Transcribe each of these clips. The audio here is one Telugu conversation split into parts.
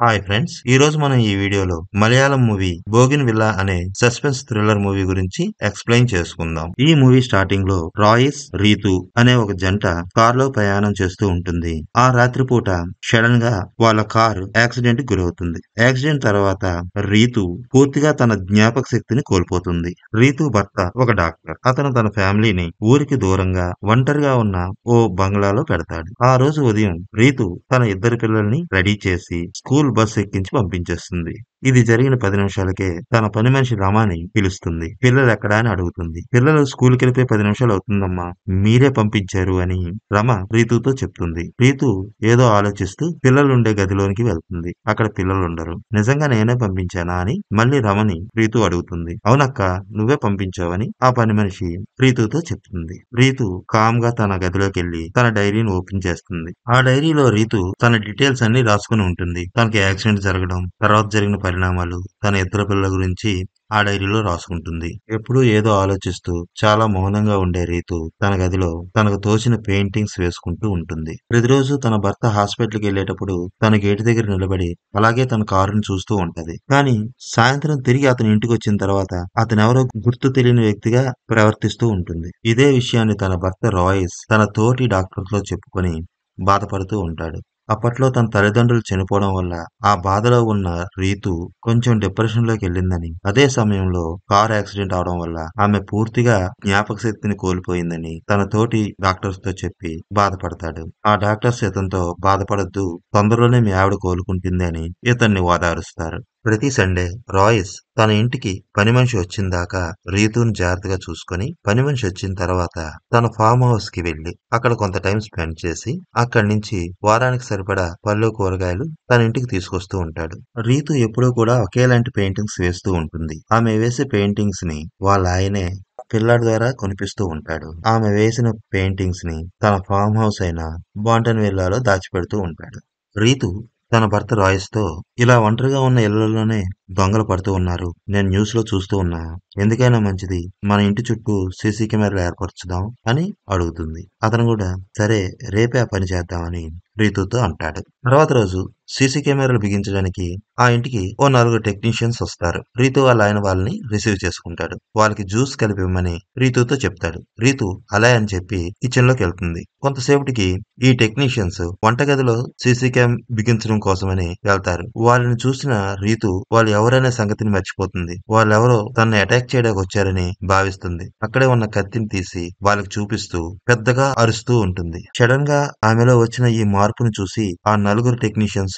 హాయ్ ఫ్రెండ్స్, ఈ రోజు మనం ఈ వీడియోలో మలయాళం మూవీ బోగిన్ విల్లా అనే సస్పెన్స్ థ్రిల్లర్ మూవీ గురించి ఎక్స్ప్లెయిన్ చేసుకుందాం. ఈ మూవీ స్టార్టింగ్ లో రాయిస్, రీతు అనే ఒక జంట కార్ లో ప్రయాణం చేస్తూ ఉంటుంది. ఆ రాత్రిపూట సడన్ గా వాళ్ళ కారు యాక్సిడెంట్ కి గురవుతుంది. యాక్సిడెంట్ తర్వాత రీతు పూర్తిగా తన జ్ఞాపక శక్తిని కోల్పోతుంది. రీతు భర్త ఒక డాక్టర్. అతను తన ఫ్యామిలీని ఊరికి దూరంగా ఒంటరిగా ఉన్న ఓ బంగ్లాలో పెడతాడు. ఆ రోజు ఉదయం రీతు తన ఇద్దరు పిల్లల్ని రెడీ చేసి స్కూల్ బస్ ఎక్కించి పంపించేస్తుంది. ఇది జరిగిన 10 నిమిషాలకే తన పని మనిషి రమాని పిలుస్తుంది. పిల్లలు ఎక్కడా అని అడుగుతుంది. పిల్లలు స్కూల్కి వెళ్ళిపోయి 10 నిమిషాలు అవుతుందమ్మా, మీరే పంపించారు అని రమ రీతుతో చెప్తుంది. రీతు ఏదో ఆలోచిస్తూ పిల్లలుండే గదిలోనికి వెళ్తుంది. అక్కడ పిల్లలు ఉండరు. నిజంగా నేనే పంపించానా అని మళ్ళీ రమని రీతు అడుగుతుంది. అవునక్క, నువ్వే పంపించావని ఆ పని మనిషి రీతుతో చెప్తుంది. రీతు కామ్ గా తన గదిలోకి వెళ్లి తన డైరీని ఓపెన్ చేస్తుంది. ఆ డైరీలో రీతు తన డీటెయిల్స్ అన్ని రాసుకుని ఉంటుంది. తనకి యాక్సిడెంట్ జరగడం, తర్వాత జరిగిన పరిణామాలు, తన ఇద్దరు పిల్లల గురించి ఆ డైరీలో రాసుకుంటుంది. ఎప్పుడూ ఏదో ఆలోచిస్తూ చాలా మౌనంగా ఉండే రీతు తన గదిలో తనకు తోచిన పెయింటింగ్స్ వేసుకుంటూ ఉంటుంది. ప్రతిరోజు తన భర్త హాస్పిటల్కి వెళ్లేటప్పుడు తన గేటు దగ్గర నిలబడి అలాగే తన కారుని చూస్తూ ఉంటది. కానీ సాయంత్రం తిరిగి అతని ఇంటికి వచ్చిన తర్వాత అతనెవరో గుర్తు తెలియని వ్యక్తిగా ప్రవర్తిస్తూ ఉంటుంది. ఇదే విషయాన్ని తన భర్త రాయిస్ తన తోటి డాక్టర్తో చెప్పుకొని బాధపడుతూ ఉంటాడు. అప్పట్లో తన తల్లిదండ్రులు చనిపోవడం వల్ల ఆ బాధలో ఉన్న రీతు కొంచెం డిప్రెషన్ లోకి వెళ్ళిందని, అదే సమయంలో కార్ యాక్సిడెంట్ అవడం వల్ల ఆమె పూర్తిగా జ్ఞాపక శక్తిని కోల్పోయిందని తన తోటి డాక్టర్స్ తో చెప్పి బాధపడతాడు. ఆ డాక్టర్స్ ఇతనితో బాధపడద్దు, తొందరలోనే మీ ఆవిడ కోలుకుంటుంది అని ఇతన్ని ఓదారుస్తారు. ప్రతి సండే రాయిస్ తన ఇంటికి పని మనిషి వచ్చిన దాకా రీతుని జాగ్రత్తగా చూసుకొని, పని మనిషి వచ్చిన తర్వాత తన ఫామ్ హౌస్ కి వెళ్లి అక్కడ కొంత టైం స్పెండ్ చేసి అక్కడి నుంచి వారానికి సరిపడా పళ్ళు కూరగాయలు తన ఇంటికి తీసుకొస్తూ ఉంటాడు. రీతు ఎప్పుడూ కూడా ఒకేలాంటి పెయింటింగ్స్ వేస్తూ ఉంటుంది. ఆమె వేసే పెయింటింగ్స్ ని వాళ్ళ ఆయనే పిల్లాడి ద్వారా కొనిపిస్తూ ఉంటాడు. ఆమె వేసిన పెయింటింగ్స్ ని తన ఫామ్ హౌస్ అయిన బాంటన్ విల్లాలో దాచిపెడుతూ ఉంటాడు. రీతు తన భర్త రాయిస్ తో, ఇలా ఒంటరిగా ఉన్న ఇళ్లలోనే దొంగలు పడుతూ ఉన్నారు, నేను న్యూస్ లో చూస్తూ ఉన్నా, ఎందుకైనా మంచిది మన ఇంటి చుట్టూ సీసీ కెమెరాలు ఏర్పరచుదాం అని అడుగుతుంది. అతను కూడా సరే రేపే ఆ పని చేద్దామని రీతుతో అంటాడు. తర్వాత రోజు సీసీ కెమెరాలు బిగించడానికి ఆ ఇంటికి ఓ 4 టెక్నీషియన్స్ వస్తారు. రీతు వాళ్ళ ఆయన వాళ్ళని రిసీవ్ చేసుకుంటాడు. వాళ్ళకి జ్యూస్ కలిపి ఇవ్వమని రీతుతో చెప్తాడు. రీతు అలా అని చెప్పి కిచెన్ లోకి వెళ్తుంది. కొంతసేపటికి ఈ టెక్నీషియన్స్ వంటగదిలో సీసీ క్యామ్ బిగించడం కోసమని వెళ్తారు. వాళ్ళని చూసిన రీతు వాళ్ళు ఎవరనే సంగతిని మర్చిపోతుంది. వాళ్ళెవరో తనని అటాక్ చేయడానికి వచ్చారని భావిస్తుంది. అక్కడే ఉన్న కత్తిని తీసి వాళ్ళకి చూపిస్తూ పెద్దగా అరుస్తూ ఉంటుంది. సడన్ గా ఆమెలో వచ్చిన ఈ మార్పును చూసి ఆ 4 టెక్నీషియన్స్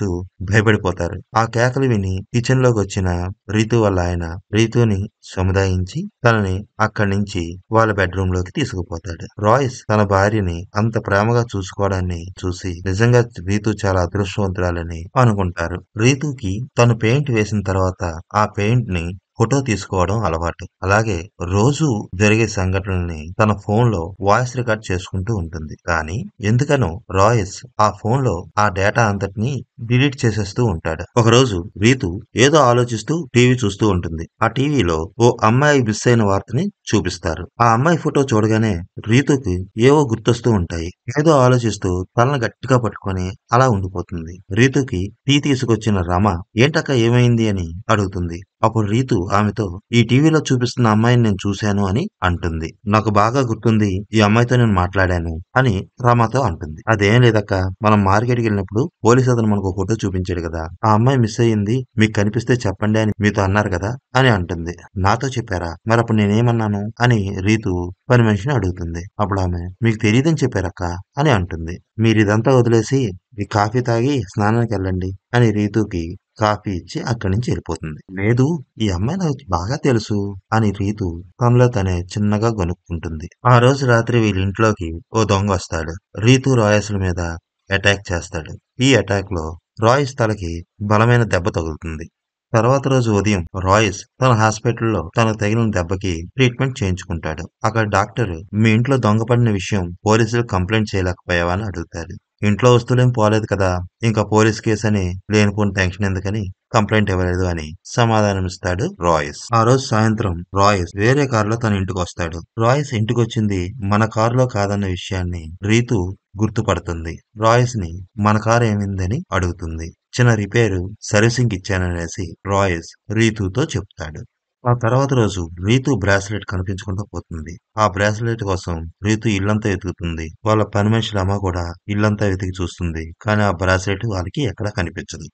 భయపడిపోతారు. ఆ కేకలు విని కిచెన్ లోకి వచ్చిన రీతు వాళ్ళ ఆయన రీతుని సముదాయించి తనని అక్కడి నుంచి వాళ్ళ బెడ్రూమ్ లోకి తీసుకుపోతాడు. రాయిస్ తన భార్యని అంత ప్రేమగా చూసుకోవడాన్ని చూసి నిజంగా రీతు చాలా అదృష్టవంతురాలని అనుకుంటారు. రీతుకి తను పెయింట్ వేసిన తర్వాత ఆ పెయింట్ ని ఫోటో తీసుకోవడం అలవాటు. అలాగే రోజు జరిగే సంఘటనల్ని తన ఫోన్ లో వాయిస్ రికార్డ్ చేసుకుంటూ ఉంటుంది. కానీ ఎందుకనో రాయిస్ ఆ ఫోన్ లో ఆ డేటా అంతటిని డిలీట్ చేసేస్తూ ఉంటాడు. ఒకరోజు రీతు ఏదో ఆలోచిస్తూ టీవీ చూస్తూ ఉంటుంది. ఆ టీవీలో ఓ అమ్మాయి మిస్ అయిన వార్తని చూపిస్తారు. ఆ అమ్మాయి ఫోటో చూడగానే రీతుకి ఏవో గుర్తొస్తూ ఉంటాయి. ఏదో ఆలోచిస్తూ తలను గట్టిగా పట్టుకొని అలా ఉండిపోతుంది. రీతుకి టీ తీసుకొచ్చిన రమ ఏంటక్క ఏమైంది అని అడుగుతుంది. అప్పుడు రీతు ఆమెతో ఈ టీవీలో చూపిస్తున్న అమ్మాయిని నేను చూశాను అని అంటుంది. నాకు బాగా గుర్తుంది, ఈ అమ్మాయితో నేను మాట్లాడాను అని రమతో అంటుంది. అదేం లేదక్క, మనం మార్కెట్కి వెళ్ళినప్పుడు పోలీస్ అతను మనకు ఫోటో చూపించాడు కదా, ఆ అమ్మాయి మిస్ అయ్యింది, మీకు కనిపిస్తే చెప్పండి అని మీతో అన్నారు కదా అని అంటుంది. నాతో చెప్పారా, మరి అప్పుడు నేనేమన్నాను అని రీతు పని మనిషిని అడుగుతుంది. అప్పుడు ఆమె మీకు తెలియదని చెప్పారక్క అని అంటుంది. మీరు ఇదంతా వదిలేసి ఈ కాఫీ తాగి స్నానానికి వెళ్ళండి అని రీతుకి కాఫీ ఇచ్చి అక్కడి నుంచి వెళ్ళిపోతుంది. లేదు, ఈ అమ్మాయి నాకు బాగా తెలుసు అని రీతు తనలో తనే చిన్నగా గొనుక్కుంటుంది. ఆ రోజు రాత్రి వీళ్ళ ఇంట్లోకి ఓ దొంగ వస్తాడు. రీతు రాయస్ల మీద అటాక్ చేస్తాడు. ఈ అటాక్ లో రాయిస్ తలకి బలమైన దెబ్బ తగులుతుంది. తర్వాత రోజు ఉదయం రాయిస్ తన హాస్పిటల్లో తనకు తగిలిన దెబ్బకి ట్రీట్మెంట్ చేయించుకుంటాడు. అక్కడ డాక్టర్ మీ ఇంట్లో దొంగపడిన విషయం పోలీసులు కంప్లైంట్ చేయలేకపోయావా అని అడుగుతాడు. ఇంట్లో వస్తువులేం పోలేదు కదా, ఇంకా పోలీస్ కేసు అని లేనిపోని టెన్షన్ ఎందుకని కంప్లైంట్ ఇవ్వలేదు అని సమాధానమిస్తాడు రాయిస్. ఆ రోజు సాయంత్రం రాయిస్ వేరే కారులో తన ఇంటికి వస్తాడు. రాయిస్ ఇంటికొచ్చింది మన కారులో కాదన్న విషయాన్ని రీతు గుర్తుపడుతుంది. రాయిస్ ని మన కారు ఏమైందని అడుగుతుంది. చిన్న రిపేరు సర్వీసింగ్ ఇచ్చాననేసి రాయస్ రీతుతో చెప్తాడు. ఆ తర్వాత రోజు రీతు బ్రాస్లెట్ కనిపించకుండా పోతుంది. ఆ బ్రాస్లెట్ కోసం రీతు ఇల్లంతా వెతుకుతుంది. వాళ్ళ పని మనిషి రమ కూడా ఇల్లంతా వెతికి చూస్తుంది. కానీ ఆ బ్రాస్లెట్ వాళ్ళకి ఎక్కడా కనిపించదు.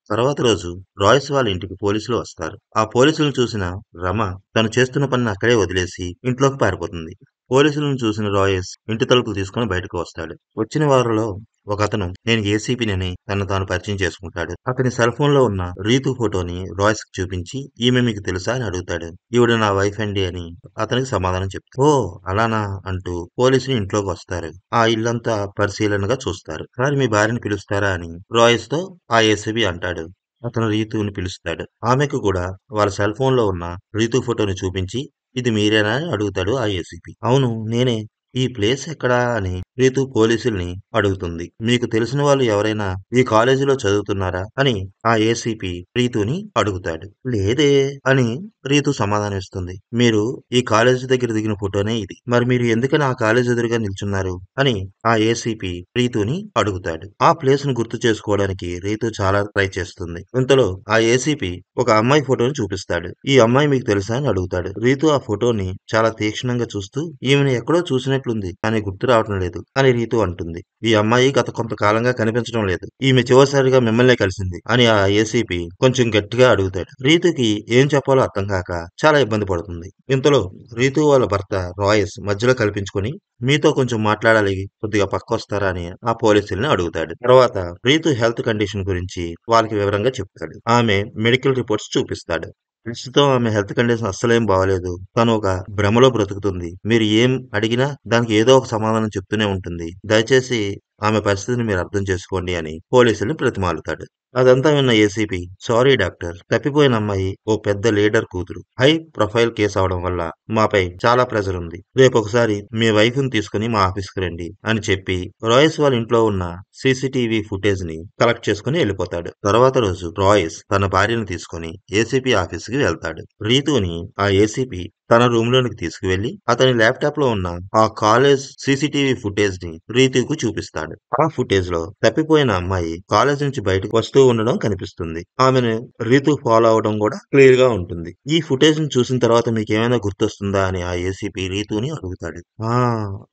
తర్వాత రోజు రాయ్స్ వాళ్ళ ఇంటికి పోలీసులు వస్తారు. ఆ పోలీసులను చూసిన రమ తను చేస్తున్న పనిని అక్కడే వదిలేసి ఇంట్లోకి పారిపోతుంది. పోలీసులను చూసిన రాయస్ ఇంటి తలుపులు తీసుకుని బయటకు వస్తాడు. వచ్చిన వారిలో ఒకతను నేను ఏసీపీనని తను తాను పరిచయం చేసుకుంటాడు. అతని సెల్ ఫోన్ లో ఉన్న రీతు ఫోటోని రాయ్స్ కి చూపించి ఈమె మీకు తెలుసా అని అడుగుతాడు. ఈవిడ నా వైఫ్ అండి అని అతనికి సమాధానం చెప్తాడు. ఓ అలానా అంటూ పోలీసులు ఇంట్లోకి వస్తారు. ఆ ఇల్లంతా పరిశీలనగా చూస్తారు. సార్ మీ భార్యని పిలుస్తారా అని రాయ్స్ తో ఆ ఏసీబీ అంటాడు. అతను రీతుని పిలుస్తాడు. ఆమెకు కూడా వాళ్ళ సెల్ ఫోన్ లో ఉన్న రీతు ఫోటోని చూపించి ఇది మీరేనా అని అడుగుతాడు ఆ ఏసీపీ. అవును నేనే. ఈ ప్లేస్ ఎక్కడా అని రీతు పోలీసుల్ని అడుగుతుంది. మీకు తెలిసిన వాళ్ళు ఎవరైనా ఈ కాలేజీలో చదువుతున్నారా అని ఆ ఏసీపీ రీతుని అడుగుతాడు. లేదే అని రీతు సమాధానిస్తుంది. మీరు ఈ కాలేజీ దగ్గర దిగిన ఫోటోనే ఇది. మరి మీరు ఎందుకని ఆ కాలేజీ ఎదురుగా నిల్చున్నారు అని ఆ ఏసీపీ రీతుని అడుగుతాడు. ఆ ప్లేస్ ను గుర్తు చేసుకోవడానికి రీతు చాలా ట్రై చేస్తుంది. ఇంతలో ఆ ఏసీపీ ఒక అమ్మాయి ఫోటోని చూపిస్తాడు. ఈ అమ్మాయి మీకు తెలుసా అని అడుగుతాడు. రీతు ఆ ఫోటోని చాలా తీక్షణంగా చూస్తూ ఈమెను ఎక్కడో చూసినట్లుంది కానీ గుర్తు రావటం లేదు అని రీతు అంటుంది. ఈ అమ్మాయి గత కొంతకాలంగా కనిపించడం లేదు. ఈమె చివరిసారిగా మిమ్మల్నే కలిసింది అని ఆ ఏసీపీ కొంచెం గట్టిగా అడుగుతాడు. రీతుకి ఏం చెప్పాలో అర్థం కాక చాలా ఇబ్బంది పడుతుంది. ఇంతలో రీతు వాళ్ళ భర్త రాయస్ మధ్యలో కల్పించుకొని మీతో కొంచెం మాట్లాడాలి కొద్దిగా పక్కొస్తారా అని ఆ పోలీసుల్ని అడుగుతాడు. తర్వాత రీతు హెల్త్ కండిషన్ గురించి వాళ్ళకి వివరంగా చెప్తాడు. ఆమె మెడికల్ రిపోర్ట్స్ చూపిస్తాడు. ప్రస్తుతం ఆమె హెల్త్ కండిషన్ అస్సలేం బాగలేదు. తను ఒక భ్రమలో బ్రతుకుతుంది. మీరు ఏం అడిగినా దానికి ఏదో ఒక సమాధానం చెప్తూనే ఉంటుంది. దయచేసి ఆమె పరిస్థితిని మీరు అర్థం చేసుకోండి అని పోలీసుల్ని ప్రతిమాలుతాడు. అదంతా విన్న ఏసీపీ సారీ డాక్టర్, తప్పిపోయిన అమ్మాయి ఓ పెద్ద లీడర్ కూతురు. హై ప్రొఫైల్ కేసు అవడం వల్ల మాపై చాలా ప్రెజర్ ఉంది. రేపు ఒకసారి మీ వైఫ్ ని తీసుకుని మా ఆఫీస్కి రండి అని చెప్పి రాయస్ వాళ్ళ ఇంట్లో ఉన్న సీసీటీవీ ఫుటేజ్ ని కలెక్ట్ చేసుకుని వెళ్ళిపోతాడు. తర్వాత రోజు రాయస్ తన భార్యను తీసుకుని ఏసీపీ ఆఫీస్ కి వెళ్తాడు. రీతుని ఆ ఏసీపీ తన రూమ్ లోనికి తీసుకువెళ్లి అతని ల్యాప్టాప్ లో ఉన్న ఆ కాలేజ్ సీసీటీవీ ఫుటేజ్ ని రీతుకు చూపిస్తాడు. ఆ ఫుటేజ్ లో తప్పిపోయిన అమ్మాయి కాలేజ్ నుంచి బయటకు వస్తూ ఉండడం కనిపిస్తుంది. ఆమెను రీతు ఫాలో అవడం కూడా క్లియర్ గా ఉంటుంది. ఈ ఫుటేజ్ ని చూసిన తర్వాత మీకు ఏమైనా గుర్తొస్తుందా అని ఆ ఏసీపీ రీతుని అడుగుతాడు. ఆ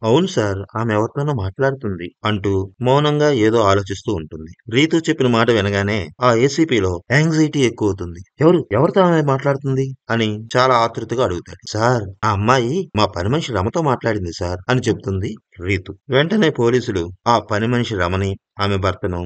అవును సార్, ఆమె ఎవరితోనో మాట్లాడుతుంది అంటూ మౌనంగా ఏదో ఆలోచిస్తూ ఉంటుంది. రీతు చెప్పిన మాట వినగానే ఆ ఏసీపీలో యాంగ్జైటీ ఎక్కువ అవుతుంది. ఎవరితో ఆమె మాట్లాడుతుంది అని చాలా ఆతృతగా అడుగుతాడు. సార్ ఆ అమ్మాయి మా పని మనిషి రమతో మాట్లాడింది సార్ అని చెప్తుంది రీతు. వెంటనే పోలీసులు ఆ పని మనిషి రమని ఆమె భర్తను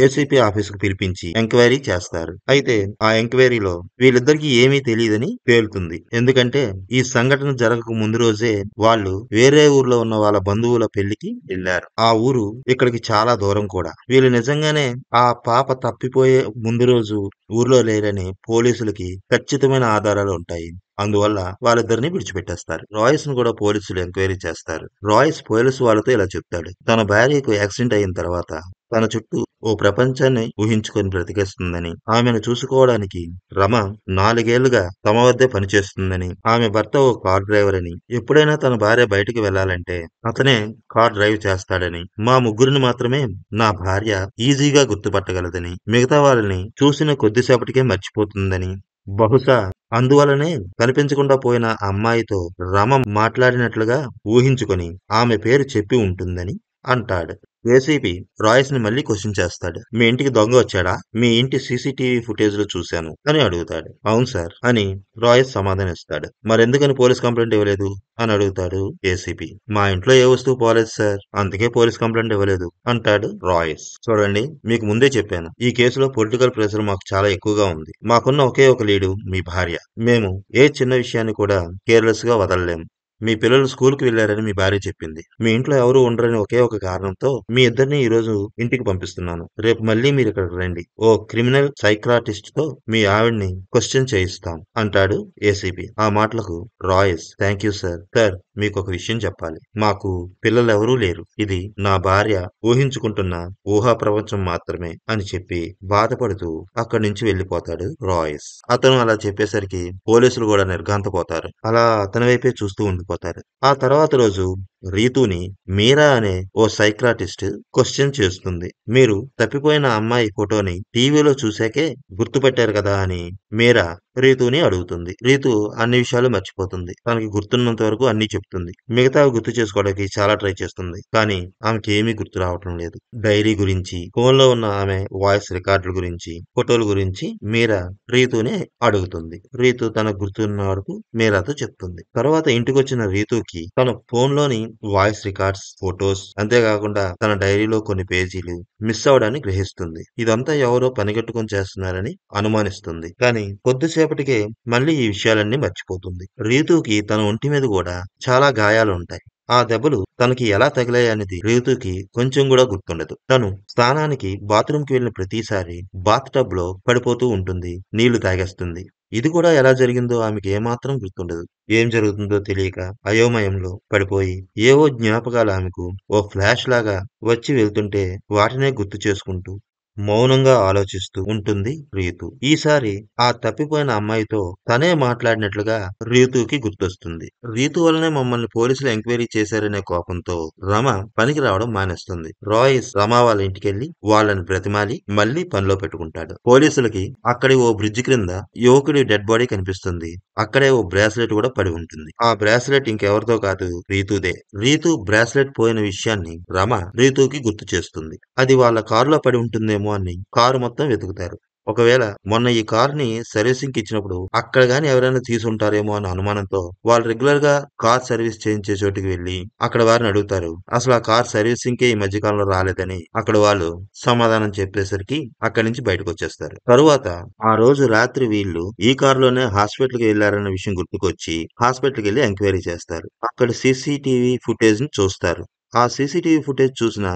ఏసీపీ ఆఫీసుకు పిలిపించి ఎంక్వైరీ చేస్తారు. అయితే ఆ ఎంక్వైరీలో వీళ్ళిద్దరికీ ఏమీ తెలియదని తేలుతుంది. ఎందుకంటే ఈ సంఘటన జరగక ముందు రోజే వాళ్ళు వేరే ఊర్లో ఉన్న వాళ్ళ బంధువుల పెళ్లికి వెళ్లారు. ఆ ఊరు ఇక్కడికి చాలా దూరం కూడా. వీళ్ళు నిజంగానే ఆ పాప తప్పిపోయే ముందు రోజు ఊర్లో లేరని పోలీసులకి ఖచ్చితమైన ఆధారాలు ఉంటాయి. అందువల్ల వాళ్ళిద్దరిని విడిచిపెట్టేస్తారు. రాయ్స్ ను కూడా పోలీసులు ఎంక్వైరీ చేస్తారు. రాయ్స్ పోలీసు వాళ్ళతో ఇలా చెప్తాడు. తన భార్యకు యాక్సిడెంట్ అయిన తర్వాత తన చుట్టూ ఓ ప్రపంచాన్ని ఊహించుకొని బ్రతికేస్తుందని, ఆమెను చూసుకోవడానికి రమ 4 ఏళ్లుగా తమ వద్దే పనిచేస్తుందని, ఆమె భర్త ఓ కార్ డ్రైవర్ అని, ఎప్పుడైనా తన భార్య బయటికి వెళ్లాలంటే అతనే కార్ డ్రైవ్ చేస్తాడని, మా ముగ్గురిని మాత్రమే నా భార్య ఈజీగా గుర్తుపట్టగలదని, మిగతా వాళ్ళని చూసిన కొద్దిసేపటికే మర్చిపోతుందని, బహుశా అందువలనే కనిపించకుండా పోయిన ఆ అమ్మాయితో రమ మాట్లాడినట్లుగా ఊహించుకొని ఆమె పేరు చెప్పి ఉంటుందని అంటాడు. ఏసీపీ రాయ్స్ ని మళ్ళీ క్వశ్చన్ చేస్తాడు. మీ ఇంటికి దొంగ వచ్చాడా? మీ ఇంటి సీసీటీవీ ఫుటేజ్ లో చూశాను అని అడుగుతాడు. అవును సార్ అని రాయ్స్ సమాధానిస్తాడు. మరెందుకని పోలీస్ కంప్లైంట్ ఇవ్వలేదు అని అడుగుతాడు ఏసీపీ. మా ఇంట్లో ఏ వస్తువు పోలేదు సార్, అందుకే పోలీస్ కంప్లైంట్ ఇవ్వలేదు అంటాడు రాయ్స్. చూడండి, మీకు ముందే చెప్పాను ఈ కేసులో పొలిటికల్ ప్రెషర్ మాకు చాలా ఎక్కువగా ఉంది. మాకున్న ఒకే ఒక లీడు మీ భార్య. మేము ఏ చిన్న విషయాన్ని కూడా కేర్లెస్ గా వదలలేం. మీ పిల్లలు స్కూల్కి వెళ్లారని మీ భార్య చెప్పింది. మీ ఇంట్లో ఎవరూ ఉండరని ఒకే ఒక కారణంతో మీ ఇద్దరిని ఈ రోజు ఇంటికి పంపిస్తున్నాను. రేపు మళ్ళీ మీరు ఇక్కడికి రండి. ఓ క్రిమినల్ సైక్రాటిస్ట్ తో మీ ఆవిడ్ని క్వశ్చన్ చేయిస్తాం అంటాడు ఏసీపీ. ఆ మాటలకు Royce thank you sir. Sir మీకు ఒక విషయం చెప్పాలి. మాకు పిల్లలెవరూ లేరు. ఇది నా భార్య ఊహించుకుంటున్న ఊహా ప్రపంచం మాత్రమే అని చెప్పి బాధపడుతూ అక్కడి నుంచి వెళ్లిపోతాడు రాయ్స్. అతను అలా చెప్పేసరికి పోలీసులు కూడా నిర్ఘాంతపోతారు. అలా అతని వైపే చూస్తూ ఉండిపోతారు. ఆ తర్వాత రోజు రీతుని మీరా అనే ఓ సైక్రాటిస్ట్ క్వశ్చన్ చేస్తుంది. మీరు తప్పిపోయిన అమ్మాయి ఫోటోని టీవీలో చూశాకే గుర్తుపట్టారు కదా అని మీరా రీతుని అడుగుతుంది. రీతు అన్ని విషయాలు మర్చిపోతుంది. తనకి గుర్తున్నంత వరకు అన్ని చెప్తుంది. మిగతావి గుర్తు చేసుకోవడానికి చాలా ట్రై చేస్తుంది. కానీ ఆమెకి ఏమీ గుర్తు రావటం లేదు. డైరీ గురించి, ఫోన్ లో ఉన్న ఆమె వాయిస్ రికార్డుల గురించి, ఫోటోల గురించి మీరా రీతుని అడుగుతుంది. రీతు తనకు గుర్తున్న వరకు మీరాతో చెప్తుంది. తర్వాత ఇంటికొచ్చిన రీతుకి తన ఫోన్ లోని వాయిస్ రికార్డ్స్, ఫొటోస్, అంతేకాకుండా తన డైరీలో కొన్ని పేజీలు మిస్ అవడాన్ని గ్రహిస్తుంది. ఇదంతా ఎవరో పనిగట్టుకొని చేస్తున్నారని అనుమానిస్తుంది. కానీ కొద్దిసేపటికే మళ్ళీ ఈ విషయాలన్నీ మర్చిపోతుంది. రీతుకి తన ఒంటి మీద కూడా చాలా గాయాలుంటాయి. ఆ దెబ్బలు తనకి ఎలా తగిలాయనేది రీతుకి కొంచెం కూడా గుర్తుండదు. తను స్నానానికి బాత్రూంకి వెళ్లిన ప్రతిసారి బాత్ టబ్ లో పడిపోతూ ఉంటుంది. నీళ్లు తాగేస్తుంది. ఇది కూడా ఎలా జరిగిందో ఆమెకి ఏమాత్రం గుర్తుండదు. ఏం జరుగుతుందో తెలియక అయోమయంలో పడిపోయి ఏవో జ్ఞాపకాలు ఆమెకు ఓ ఫ్లాష్ లాగా వచ్చి వెళ్తుంటే వాటినే గుర్తు చేసుకుంటూ మౌనంగా ఆలోచిస్తూ ఉంటుంది రీతు. ఈసారి ఆ తప్పిపోయిన అమ్మాయితో తనే మాట్లాడినట్లుగా రీతుకి గుర్తొస్తుంది. రీతు వల్లనే మమ్మల్ని పోలీసులు ఎంక్వైరీ చేశారనే కోపంతో రమ పనికి రావడం మానేస్తుంది. రాయిస్ రమ వాళ్ళ ఇంటికెళ్లి వాళ్ళని బ్రతిమాలి మళ్లీ పనిలో పెట్టుకుంటాడు. పోలీసులకి అక్కడి ఓ బ్రిడ్జ్ క్రింద యువకుడి డెడ్ బాడీ కనిపిస్తుంది. అక్కడే ఓ బ్రాస్లెట్ కూడా పడి ఉంటుంది. ఆ బ్రాస్లెట్ ఇంకెవరితో కాదు, రీతుదే. రీతు బ్రాస్లెట్ పోయిన విషయాన్ని రమ రీతుకి గుర్తు చేస్తుంది. అది వాళ్ళ కారులో పడి ఉంటుందేమో అని కారు మొత్తం వెతుకుతారు. ఒకవేళ మొన్న ఈ కార్‌ని సర్వీసింగ్‌కి ఇచ్చినప్పుడు అక్కడ గాని ఎవరైనా తీసుంటారేమో అన్న అనుమానంతో వాళ్ళు రెగ్యులర్‌గా కార్ సర్వీస్ చేయించే చోటికి వెళ్లి అక్కడ వారిని అడుగుతారు. అసలు ఆ కార్ సర్వీసింగ్‌కే ఈ మధ్య కాలంలో రాలేదని అక్కడ వాళ్ళు సమాధానం చెప్పేసరికి అక్కడి నుంచి బయటకొచ్చేస్తారు. తరువాత ఆ రోజు రాత్రి వీళ్ళు ఈ కారులోనే హాస్పిటల్‌కి వెళ్లారన్న విషయం గుర్తుకొచ్చి హాస్పిటల్‌కి వెళ్లి ఎంక్వైరీ చేస్తారు. అక్కడ సీసీటీవీ ఫుటేజ్‌ని చూస్తారు. ఆ సీసీటీవీ ఫుటేజ్ చూసిన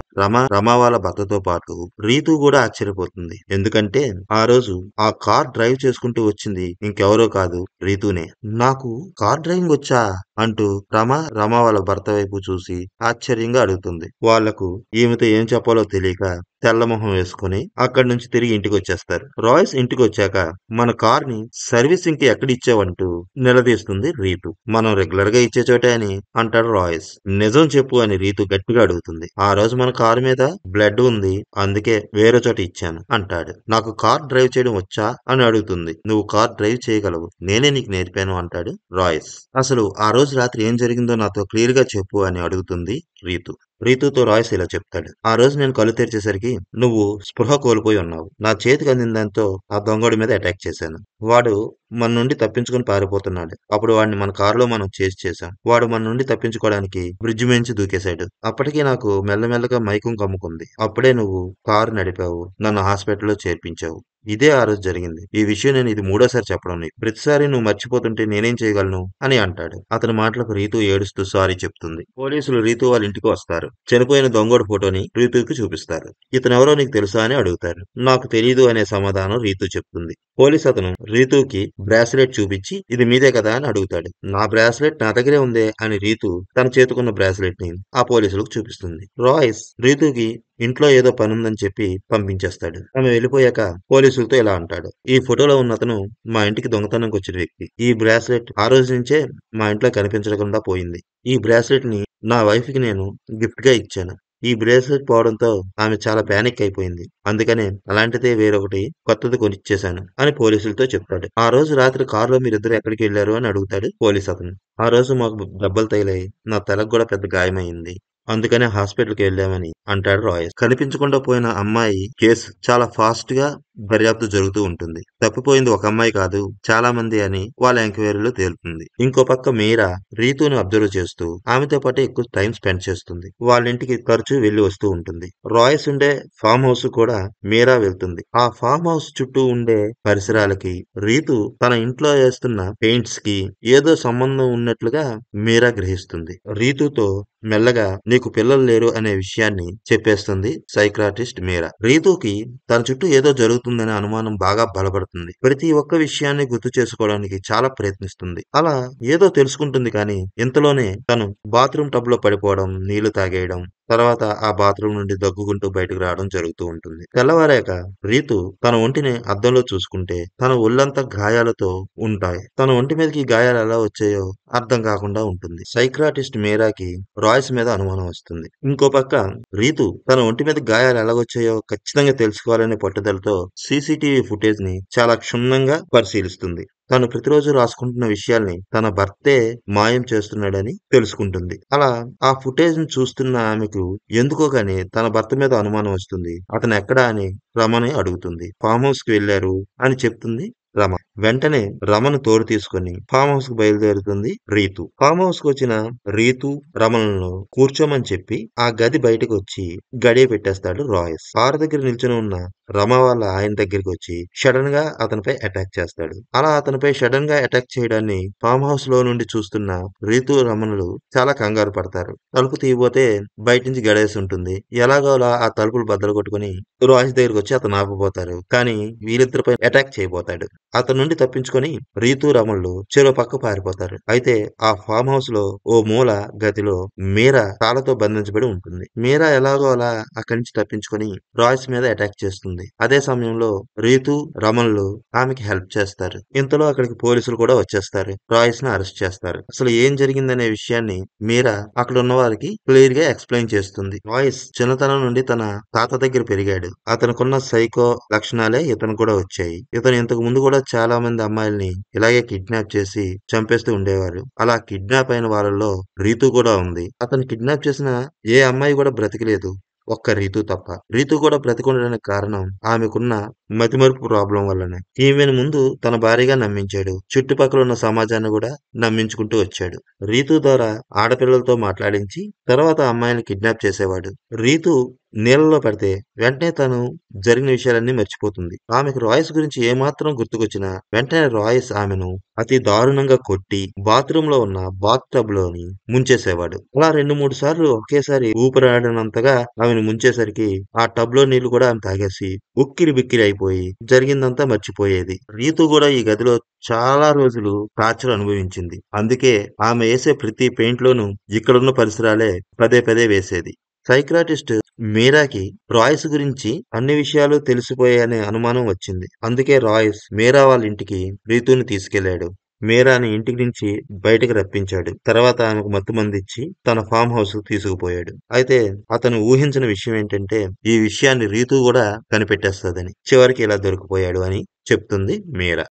రమ వాళ్ళ భర్తతో పాటు రీతు కూడా ఆశ్చర్యపోతుంది. ఎందుకంటే ఆ రోజు ఆ కార్ డ్రైవ్ చేసుకుంటూ వచ్చింది ఇంకెవరో కాదు, రీతూనే. నాకు కార్ డ్రైవింగ్ వచ్చా అంటూ రమ వాళ్ళ భర్త వైపు చూసి ఆశ్చర్యంగా అడుగుతుంది. వాళ్లకు ఈమెతో ఏం చెప్పాలో తెలియక తెల్లమొహం వేసుకుని అక్కడి నుంచి తిరిగి ఇంటికి వచ్చేస్తారు. రాయ్స్ ఇంటికి వచ్చాక మన కార్ ని సర్వీసింగ్ కి ఎక్కడ ఇచ్చావంటూ నిలదీస్తుంది రీతు. మనం రెగ్యులర్ గా ఇచ్చే చోటే అని అంటాడు రాయ్స్. నిజం చెప్పు అని రీతు గట్టిగా అడుగుతుంది. ఆ రోజు మన కారు మీద బ్లడ్ ఉంది, అందుకే వేరే చోట ఇచ్చాను అంటాడు. నాకు కార్ డ్రైవ్ చేయడం వచ్చా అని అడుగుతుంది. నువ్వు కార్ డ్రైవ్ చేయగలవు, నేనే నీకు నేర్పాను అంటాడు రాయ్స్. అసలు ఆ రోజు రాత్రి ఏం జరిగిందో నాతో క్లియర్ గా చెప్పు అని అడుగుతుంది రీతు. రీతుతో రాయ్స్ ఇలా చెప్తాడు. ఆ రోజు నేను కళ్ళు తెరిచేసరికి నువ్వు స్పృహ కోల్పోయి ఉన్నావు. నా చేతికి అందిన దాంతో ఆ దొంగోడి మీద అటాక్ చేశాను. వాడు మన నుండి తప్పించుకుని పారిపోతున్నాడు. అప్పుడు వాడిని మన కారులో మనం చేసి చేశాం. వాడు మన నుండి తప్పించుకోవడానికి బ్రిడ్జి మించి దూకేశాడు. అప్పటికి నాకు మెల్లమెల్లగా మైకం కమ్ముకుంది. అప్పుడే నువ్వు కారు నడిపావు, నన్ను హాస్పిటల్లో చేర్పించావు. ఇదే ఆ రోజు జరిగింది. ఈ విషయం నేను ఇది మూడోసారి చెప్పడం నీకు. ప్రతిసారి నువ్వు మర్చిపోతుంటే నేనేం చేయగలను అని అంటాడు. అతని మాటలకు రీతు ఏడుస్తూ సారీ చెప్తుంది. పోలీసులు రీతు వాళ్ళ ఇంటికి వస్తారు. చనిపోయిన దొంగోడి ఫోటోని రీతుకి చూపిస్తారు. ఇతనెవరో నీకు తెలుసా అని అడుగుతారు. నాకు తెలీదు అనే సమాధానం రీతు చెప్తుంది. పోలీస్ అతను రీతుకి బ్రాస్లెట్ చూపించి ఇది మీదే కదా అని అడుగుతాడు. నా బ్రాస్లెట్ నా దగ్గరే ఉందే అని రీతు తన చేతుకున్న బ్రాస్లెట్ ని ఆ పోలీసులకు చూపిస్తుంది. రాయ్స్ రీతుకి ఇంట్లో ఏదో పనుందని చెప్పి పంపించేస్తాడు. ఆమె వెళ్ళిపోయాక పోలీసులతో ఇలా అంటాడు. ఈ ఫోటోలో ఉన్న అతను మా ఇంటికి దొంగతనంకి వచ్చిన వ్యక్తి. ఈ బ్రాస్లెట్ ఆ రోజు నుంచే మా ఇంట్లో కనిపించకుండా పోయింది. ఈ బ్రాస్లెట్ ని నా వైఫ్ కి నేను గిఫ్ట్ గా ఇచ్చాను. ఈ బ్రేస్లెట్ పోవడంతో ఆమె చాలా పానిక్ అయిపోయింది. అందుకనే అలాంటిదే వేరొకటి కొత్తది కొనిచ్చేశాను అని పోలీసులతో చెప్తాడు. ఆ రోజు రాత్రి కారులో మీరిద్దరు ఎక్కడికి వెళ్లారు అని అడుగుతాడు పోలీస్ అతను. ఆ రోజు మాకు దెబ్బలు తగిలాయి. నా తలకు కూడా పెద్ద గాయమైంది. అందుకనే హాస్పిటల్కి వెళ్ళామని అంటాడు రాయస్. కనిపించకుండా పోయిన అమ్మాయి కేసు చాలా ఫాస్ట్ గా దర్యాప్తు జరుగుతూ ఉంటుంది. తప్పిపోయింది ఒక అమ్మాయి కాదు, చాలా మంది అని వాళ్ళ ఎంక్వైరీలో తేలుతుంది. ఇంకో పక్క మీరా రీతుని అబ్జర్వ్ చేస్తూ ఆమెతో పాటు ఎక్కువ టైం స్పెండ్ చేస్తుంది. వాళ్ళ ఇంటికి తరచూ వెళ్లి వస్తూ ఉంటుంది. రాయస్ ఉండే ఫామ్ హౌస్ కూడా మీరా వెళ్తుంది. ఆ ఫామ్ హౌస్ చుట్టూ ఉండే పరిసరాలకి రీతు తన ఇంట్లో వేస్తున్న పెయింట్స్ కి ఏదో సంబంధం ఉన్నట్లుగా మీరా గ్రహిస్తుంది. రీతుతో మెల్లగా నీకు పిల్లలు లేరు అనే విషయాన్ని చెప్పేస్తుంది సైక్రాటిస్ట్ మీరా. రీతుకి తన చుట్టూ ఏదో జరుగుతుందనే అనుమానం బాగా బలపడుతుంది. ప్రతి ఒక్క విషయాన్ని గుర్తు చేసుకోవడానికి చాలా ప్రయత్నిస్తుంది. అలా ఏదో తెలుసుకుంటుంది కానీ ఇంతలోనే తను బాత్రూమ్ టబ్ లో పడిపోవడం, నీళ్లు తాగేయడం, తర్వాత ఆ బాత్రూమ్ నుండి దగ్గుకుంటూ బయటకు రావడం జరుగుతూ ఉంటుంది. తెల్లవారాక రీతు తన ఒంటిని అద్దంలో చూసుకుంటే తన ఒళ్ళంతా గాయాలతో ఉంటాయి. తన ఒంటి మీదకి గాయాలు ఎలా వచ్చాయో అర్థం కాకుండా ఉంటుంది. సైక్రాటిస్ట్ మీరాకి రాయ్స్ మీద అనుమానం వస్తుంది. ఇంకో పక్క రీతు తన ఒంటి మీద గాయాలు ఎలాగొచ్చాయో ఖచ్చితంగా తెలుసుకోవాలనే పట్టుదలతో సీసీటీవీ ఫుటేజ్ ని చాలా క్షుణ్ణంగా పరిశీలిస్తుంది. తను ప్రతిరోజు రాసుకుంటున్న విషయాల్ని తన భర్తే మాయం చేస్తున్నాడని తెలుసుకుంటుంది. అలా ఆ ఫుటేజ్ ని చూస్తున్న ఆమెకు ఎందుకో గాని తన భర్త మీద అనుమానం వస్తుంది. అతను ఎక్కడా అని రమని అడుగుతుంది. ఫామ్ హౌస్ కి వెళ్లారు అని చెప్తుంది రమ. వెంటనే రమను తోడు తీసుకొని ఫామ్ హౌస్ కు బయలుదేరుతుంది రీతు. ఫామ్ హౌస్ కు వచ్చిన రీతు రమలను కూర్చోమని చెప్పి ఆ గది బయటకు వచ్చి గడియ పెట్టేస్తాడు రాయస్. కారు దగ్గర నిల్చుని ఉన్న రమ వాళ్ళ ఆయన దగ్గరికి వచ్చి సడన్ గా అతనిపై అటాక్ చేస్తాడు. అలా అతనిపై సడన్ గా అటాక్ చేయడాన్ని ఫామ్ హౌస్ లో నుండి చూస్తున్న రీతు రమణులు చాలా కంగారు పడతారు. తలుపు తీయబోతే బయట నుంచి గడేసి ఉంటుంది. ఎలాగోలా ఆ తలుపులు బద్దలు కొట్టుకుని రాయస్ దగ్గరికి వచ్చి అతను ఆపబోతారు. కానీ వీళ్ళిద్దరిపై అటాక్ చేయబోతాడు. అతని నుండి తప్పించుకొని రీతు రమణులు చెరో పక్క పారిపోతారు. అయితే ఆ ఫామ్ హౌస్ లో ఓ మూల గదిలో మీరా తాళతో బంధించబడి ఉంటుంది. మీరా ఎలాగో అలా అక్కడి నుంచి తప్పించుకొని రాయ్స్ మీద అటాక్ చేస్తుంది. అదే సమయంలో రీతు రమణులు ఆమెకి హెల్ప్ చేస్తారు. ఇంతలో అక్కడికి పోలీసులు కూడా వచ్చేస్తారు. రాయ్స్ ని అరెస్ట్ చేస్తారు. అసలు ఏం జరిగిందనే విషయాన్ని మీరా అక్కడ ఉన్న వారికి క్లియర్ గా ఎక్స్ప్లెయిన్ చేస్తుంది. రాయ్స్ చిన్నతనం నుండి తన తాత దగ్గర పెరిగాడు. అతనుకున్న సైకో లక్షణాలే ఇతను కూడా వచ్చాయి. ఇతను ఇంతకు ముందు కూడా చాలా మంది అమ్మాయిల్ని ఇలాగే కిడ్నాప్ చేసి చంపేస్తూ ఉండేవారు. అలా కిడ్నాప్ అయిన వాళ్ళలో రీతు కూడా ఉంది. అతను కిడ్నాప్ చేసిన ఏ అమ్మాయి కూడా బ్రతికలేదు. ఒక్క రీతు తప్ప. రీతు కూడా బ్రతికుండడానికి కారణం ఆమెకున్న మతిమరుపు ప్రాబ్లం వల్లనే. ఈమెను ముందు తన భార్యగా నమ్మించాడు. చుట్టుపక్కల ఉన్న సమాజాన్ని కూడా నమ్మించుకుంటూ వచ్చాడు. రీతు ద్వారా ఆడపిల్లలతో మాట్లాడించి తర్వాత అమ్మాయిని కిడ్నాప్ చేసేవాడు. రీతు నీళ్ళలో పడితే వెంటనే తను జరిగిన విషయాలన్నీ మర్చిపోతుంది. ఆమెకు రాయ్స్ గురించి ఏమాత్రం గుర్తుకొచ్చినా వెంటనే రాయ్స్ ఆమెను అతి దారుణంగా కొట్టి బాత్రూమ్ లో ఉన్న బాత్ టబ్ లోని ముంచేసేవాడు. అలా 2-3 సార్లు ఒకేసారి ఊపిరాడనంతగా ఆమెను ముంచేసరికి ఆ టబ్ లో నీళ్లు కూడా ఆమె తాగేసి ఉక్కిరి బిక్కిరి అయిపోయి జరిగిందంతా మర్చిపోయేది. రీతు కూడా ఈ గదిలో చాలా రోజులు టార్చర్ అనుభవించింది. అందుకే ఆమె వేసే ప్రతి పెయింట్ లోనూ ఇక్కడున్న పరిసరాలే పదే పదే వేసేది. సైక్రాటిస్ట్ మీరాకి రాయ్స్ గురించి అన్ని విషయాలు తెలిసిపోయాయనే అనుమానం వచ్చింది. అందుకే రాయ్స్ మీరా వాళ్ళ ఇంటికి రీతుని తీసుకెళ్లాడు. మీరాని ఇంటి నుంచి బయటకు రప్పించాడు. తర్వాత ఆమెకు మత్తు మందిచ్చి తన ఫామ్ హౌస్ కు తీసుకుపోయాడు. అయితే అతను ఊహించిన విషయం ఏంటంటే ఈ విషయాన్ని రీతు కూడా కనిపెట్టేస్తదని. చివరికి ఇలా దొరికిపోయాడు అని చెప్తుంది మీరా.